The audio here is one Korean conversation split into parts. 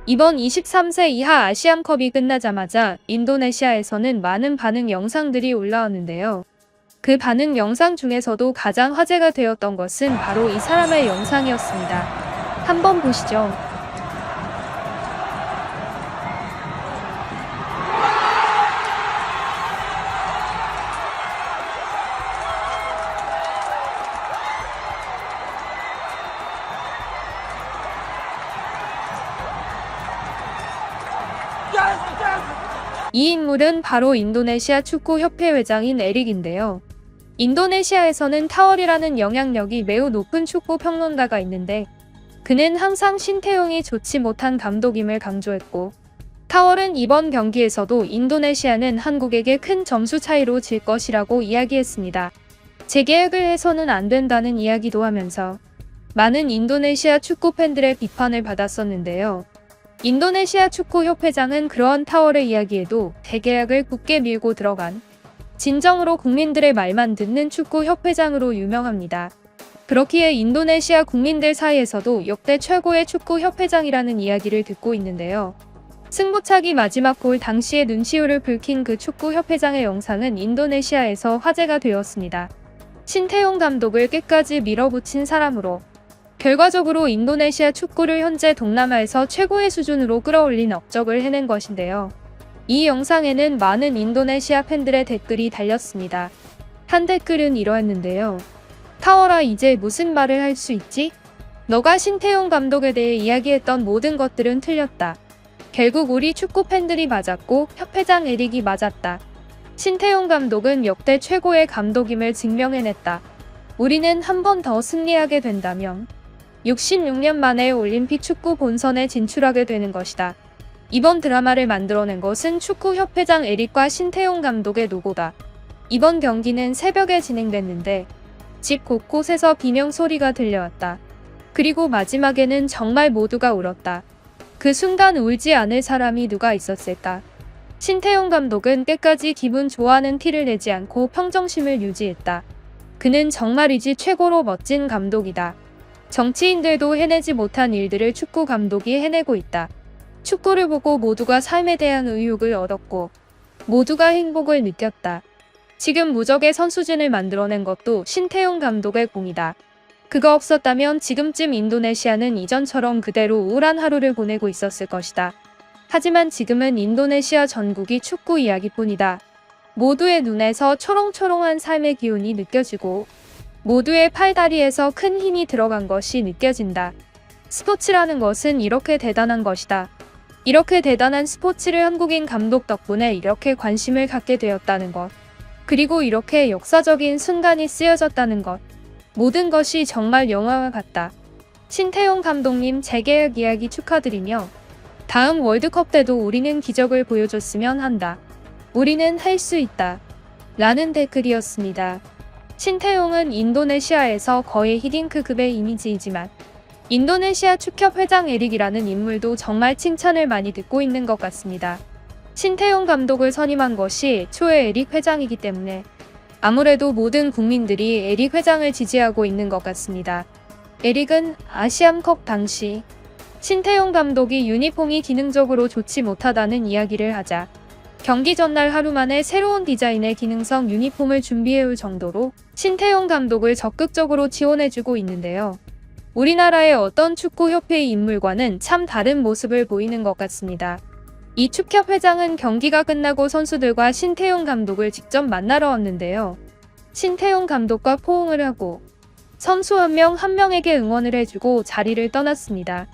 이번 23세 이하 아시안컵이 끝나자마자 인도네시아에서는 많은 반응 영상들이 올라왔는데요. 그 반응 영상 중에서도 가장 화제가 되었던 것은 바로 이 사람의 영상이었습니다. 한번 보시죠. 이 인물은 바로 인도네시아 축구협회 회장인 에릭인데요. 인도네시아에서는 타월이라는 영향력이 매우 높은 축구 평론가가 있는데 그는 항상 신태용이 좋지 못한 감독임을 강조했고 타월은 이번 경기에서도 인도네시아는 한국에게 큰 점수 차이로 질 것이라고 이야기했습니다. 재계약을 해서는 안 된다는 이야기도 하면서 많은 인도네시아 축구 팬들의 비판을 받았었는데요. 인도네시아 축구협회장은 그러한 타월의 이야기에도 재계약을 굳게 밀고 들어간 진정으로 국민들의 말만 듣는 축구협회장으로 유명합니다. 그렇기에 인도네시아 국민들 사이에서도 역대 최고의 축구협회장이라는 이야기를 듣고 있는데요. 승부차기 마지막 골 당시의 눈시울을 붉힌 그 축구협회장의 영상은 인도네시아에서 화제가 되었습니다. 신태용 감독을 끝까지 밀어붙인 사람으로 결과적으로 인도네시아 축구를 현재 동남아에서 최고의 수준으로 끌어올린 업적을 해낸 것인데요. 이 영상에는 많은 인도네시아 팬들의 댓글이 달렸습니다. 한 댓글은 이러했는데요. 타월아, 이제 무슨 말을 할 수 있지? 너가 신태용 감독에 대해 이야기했던 모든 것들은 틀렸다. 결국 우리 축구 팬들이 맞았고 협회장 에릭이 맞았다. 신태용 감독은 역대 최고의 감독임을 증명해냈다. 우리는 한 번 더 승리하게 된다면 66년 만에 올림픽 축구 본선에 진출하게 되는 것이다. 이번 드라마를 만들어낸 것은 축구협회장 에릭과 신태용 감독의 노고다. 이번 경기는 새벽에 진행됐는데 집 곳곳에서 비명소리가 들려왔다. 그리고 마지막에는 정말 모두가 울었다. 그 순간 울지 않을 사람이 누가 있었을까? 신태용 감독은 끝까지 기분 좋아하는 티를 내지 않고 평정심을 유지했다. 그는 정말이지 최고로 멋진 감독이다. 정치인들도 해내지 못한 일들을 축구 감독이 해내고 있다. 축구를 보고 모두가 삶에 대한 의욕을 얻었고 모두가 행복을 느꼈다. 지금 무적의 선수진을 만들어낸 것도 신태용 감독의 공이다. 그가 없었다면 지금쯤 인도네시아는 이전처럼 그대로 우울한 하루를 보내고 있었을 것이다. 하지만 지금은 인도네시아 전국이 축구 이야기뿐이다. 모두의 눈에서 초롱초롱한 삶의 기운이 느껴지고 모두의 팔다리에서 큰 힘이 들어간 것이 느껴진다. 스포츠라는 것은 이렇게 대단한 것이다. 이렇게 대단한 스포츠를 한국인 감독 덕분에 이렇게 관심을 갖게 되었다는 것. 그리고 이렇게 역사적인 순간이 쓰여졌다는 것. 모든 것이 정말 영화와 같다. 신태용 감독님 재계약 이야기 축하드리며 다음 월드컵 때도 우리는 기적을 보여줬으면 한다. 우리는 할 수 있다. 라는 댓글이었습니다. 신태용은 인도네시아에서 거의 히딩크급의 이미지이지만 인도네시아 축협 회장 에릭이라는 인물도 정말 칭찬을 많이 듣고 있는 것 같습니다. 신태용 감독을 선임한 것이 초의 에릭 회장이기 때문에 아무래도 모든 국민들이 에릭 회장을 지지하고 있는 것 같습니다. 에릭은 아시안컵 당시 신태용 감독이 유니폼이 기능적으로 좋지 못하다는 이야기를 하자 경기 전날 하루 만에 새로운 디자인의 기능성 유니폼을 준비해올 정도로 신태용 감독을 적극적으로 지원해주고 있는데요. 우리나라의 어떤 축구협회의 인물과는 참 다른 모습을 보이는 것 같습니다. 이 축협 회장은 경기가 끝나고 선수들과 신태용 감독을 직접 만나러 왔는데요. 신태용 감독과 포옹을 하고 선수 한 명 한 명에게 응원을 해주고 자리를 떠났습니다.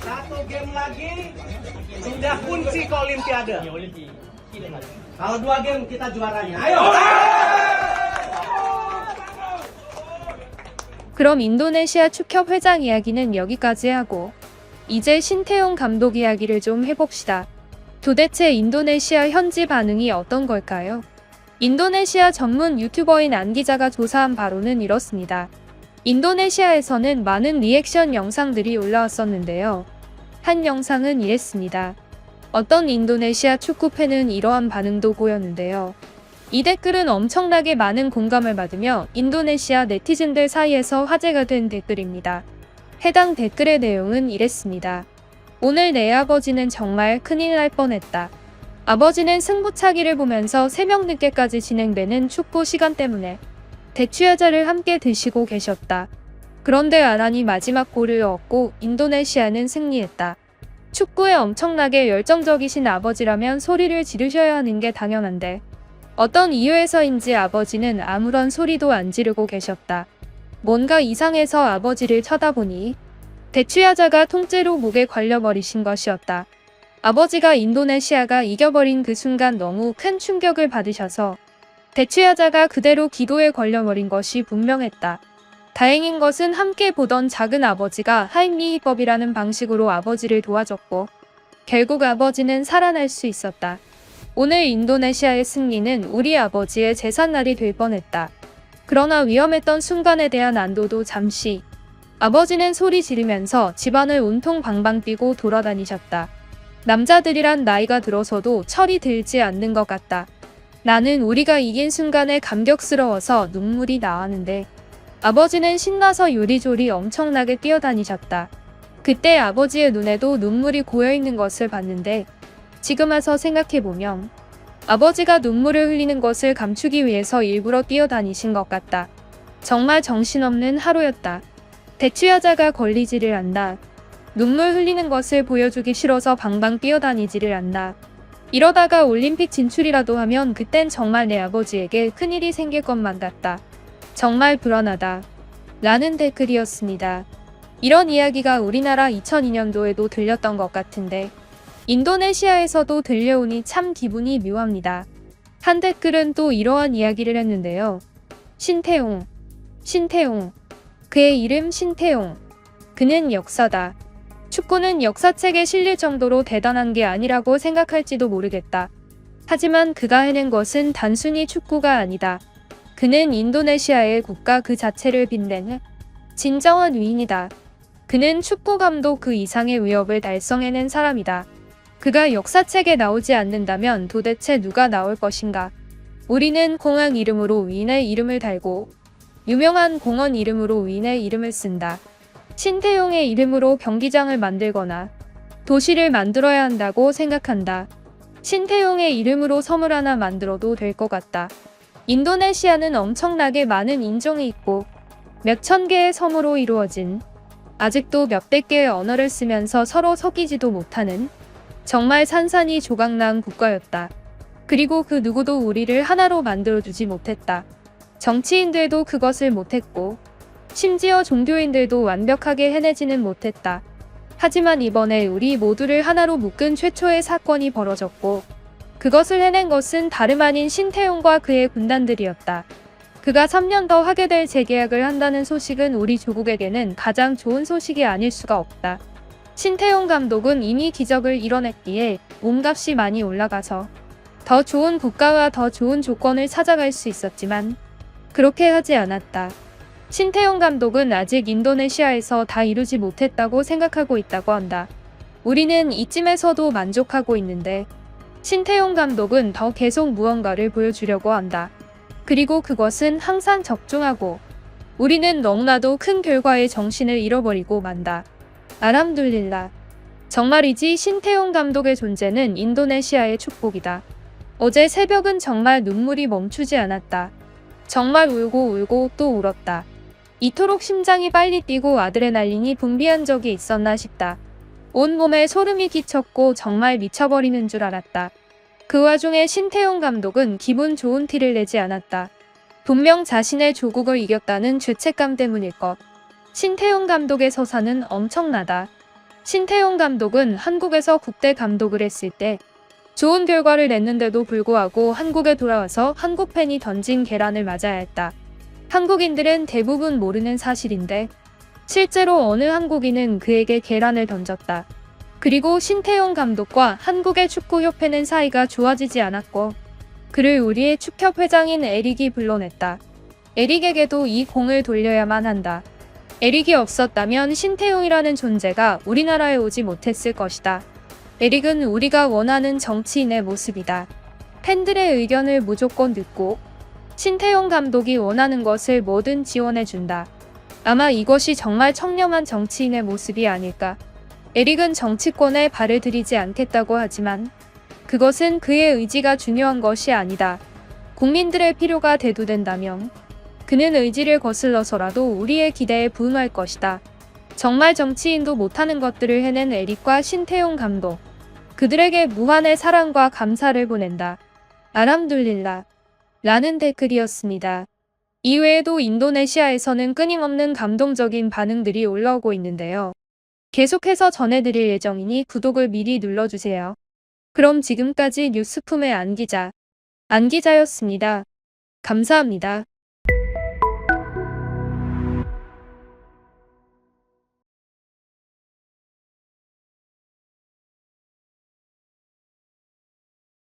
Satu game lagi sudah kunci ke Olimpiade. Kalau 2 game kita juaranya. Ayo. 그럼 인도네시아 축협 회장 이야기는 여기까지 하고 이제 신태용 감독 이야기를 좀 해봅시다. 도대체 인도네시아 현지 반응이 어떤 걸까요? 인도네시아 전문 유튜버인 안 기자가 조사한 바로는 이렇습니다. 인도네시아에서는 많은 리액션 영상들이 올라왔었는데요. 한 영상은 이랬습니다. 어떤 인도네시아 축구팬은 이러한 반응도 보였는데요. 이 댓글은 엄청나게 많은 공감을 받으며 인도네시아 네티즌들 사이에서 화제가 된 댓글입니다. 해당 댓글의 내용은 이랬습니다. 오늘 내 아버지는 정말 큰일 날 뻔했다. 아버지는 승부차기를 보면서 새벽 늦게까지 진행되는 축구 시간 때문에 대추야자를 함께 드시고 계셨다. 그런데 아란이 마지막 골을 얻고 인도네시아는 승리했다. 축구에 엄청나게 열정적이신 아버지라면 소리를 지르셔야 하는 게 당연한데 어떤 이유에서인지 아버지는 아무런 소리도 안 지르고 계셨다. 뭔가 이상해서 아버지를 쳐다보니 대추야자가 통째로 목에 걸려버리신 것이었다. 아버지가 인도네시아가 이겨버린 그 순간 너무 큰 충격을 받으셔서 대추야자가 그대로 기도에 걸려버린 것이 분명했다. 다행인 것은 함께 보던 작은 아버지가 하임리히법이라는 방식으로 아버지를 도와줬고 결국 아버지는 살아날 수 있었다. 오늘 인도네시아의 승리는 우리 아버지의 제삿날이 될 뻔했다. 그러나 위험했던 순간에 대한 안도도 잠시. 아버지는 소리 지르면서 집안을 온통 방방 뛰고 돌아다니셨다. 남자들이란 나이가 들어서도 철이 들지 않는 것 같다. 나는 우리가 이긴 순간에 감격스러워서 눈물이 나왔는데 아버지는 신나서 요리조리 엄청나게 뛰어다니셨다. 그때 아버지의 눈에도 눈물이 고여있는 것을 봤는데 지금 와서 생각해보면 아버지가 눈물을 흘리는 것을 감추기 위해서 일부러 뛰어다니신 것 같다. 정말 정신없는 하루였다. 대추야자가 걸리지를 않나. 눈물 흘리는 것을 보여주기 싫어서 방방 뛰어다니지를 않나. 이러다가 올림픽 진출이라도 하면 그땐 정말 내 아버지에게 큰일이 생길 것만 같다. 정말 불안하다. 라는 댓글이었습니다. 이런 이야기가 우리나라 2002년도에도 들렸던 것 같은데 인도네시아에서도 들려오니 참 기분이 묘합니다. 한 댓글은 또 이러한 이야기를 했는데요. 신태용. 그의 이름 신태용. 그는 역사다. 축구는 역사책에 실릴 정도로 대단한 게 아니라고 생각할지도 모르겠다. 하지만 그가 해낸 것은 단순히 축구가 아니다. 그는 인도네시아의 국가 그 자체를 빛내는 진정한 위인이다. 그는 축구 감독 그 이상의 위협을 달성해낸 사람이다. 그가 역사책에 나오지 않는다면 도대체 누가 나올 것인가? 우리는 공항 이름으로 위인의 이름을 달고 유명한 공원 이름으로 위인의 이름을 쓴다. 신태용의 이름으로 경기장을 만들거나 도시를 만들어야 한다고 생각한다. 신태용의 이름으로 섬을 하나 만들어도 될 것 같다. 인도네시아는 엄청나게 많은 인종이 있고 몇천 개의 섬으로 이루어진 아직도 몇백 개의 언어를 쓰면서 서로 섞이지도 못하는 정말 산산이 조각난 국가였다. 그리고 그 누구도 우리를 하나로 만들어주지 못했다. 정치인들도 그것을 못했고 심지어 종교인들도 완벽하게 해내지는 못했다. 하지만 이번에 우리 모두를 하나로 묶은 최초의 사건이 벌어졌고 그것을 해낸 것은 다름 아닌 신태용과 그의 군단들이었다. 그가 3년 더 하게 될 재계약을 한다는 소식은 우리 조국에게는 가장 좋은 소식이 아닐 수가 없다. 신태용 감독은 이미 기적을 이뤄냈기에 몸값이 많이 올라가서 더 좋은 국가와 더 좋은 조건을 찾아갈 수 있었지만 그렇게 하지 않았다. 신태용 감독은 아직 인도네시아에서 다 이루지 못했다고 생각하고 있다고 한다. 우리는 이쯤에서도 만족하고 있는데 신태용 감독은 더 계속 무언가를 보여주려고 한다. 그리고 그것은 항상 적중하고 우리는 너무나도 큰 결과에 정신을 잃어버리고 만다. 알함둘릴라. 정말이지 신태용 감독의 존재는 인도네시아의 축복이다. 어제 새벽은 정말 눈물이 멈추지 않았다. 정말 울고 또 울었다. 이토록 심장이 빨리 뛰고 아드레날린이 분비한 적이 있었나 싶다. 온몸에 소름이 끼쳤고 정말 미쳐버리는 줄 알았다. 그 와중에 신태용 감독은 기분 좋은 티를 내지 않았다. 분명 자신의 조국을 이겼다는 죄책감 때문일 것. 신태용 감독의 서사는 엄청나다. 신태용 감독은 한국에서 국대 감독을 했을 때 좋은 결과를 냈는데도 불구하고 한국에 돌아와서 한국 팬이 던진 계란을 맞아야 했다. 한국인들은 대부분 모르는 사실인데 실제로 어느 한국인은 그에게 계란을 던졌다. 그리고 신태용 감독과 한국의 축구협회는 사이가 좋아지지 않았고 그를 우리의 축협 회장인 에릭이 불러냈다. 에릭에게도 이 공을 돌려야만 한다. 에릭이 없었다면 신태용이라는 존재가 우리나라에 오지 못했을 것이다. 에릭은 우리가 원하는 정치인의 모습이다. 팬들의 의견을 무조건 듣고 신태용 감독이 원하는 것을 뭐든 지원해준다. 아마 이것이 정말 청렴한 정치인의 모습이 아닐까. 에릭은 정치권에 발을 들이지 않겠다고 하지만 그것은 그의 의지가 중요한 것이 아니다. 국민들의 필요가 대두된다면 그는 의지를 거슬러서라도 우리의 기대에 부응할 것이다. 정말 정치인도 못하는 것들을 해낸 에릭과 신태용 감독. 그들에게 무한의 사랑과 감사를 보낸다. 알함둘릴라. 라는 댓글이었습니다. 이외에도 인도네시아에서는 끊임없는 감동적인 반응들이 올라오고 있는데요. 계속해서 전해드릴 예정이니 구독을 미리 눌러주세요. 그럼 지금까지 뉴스품의 안기자였습니다. 감사합니다.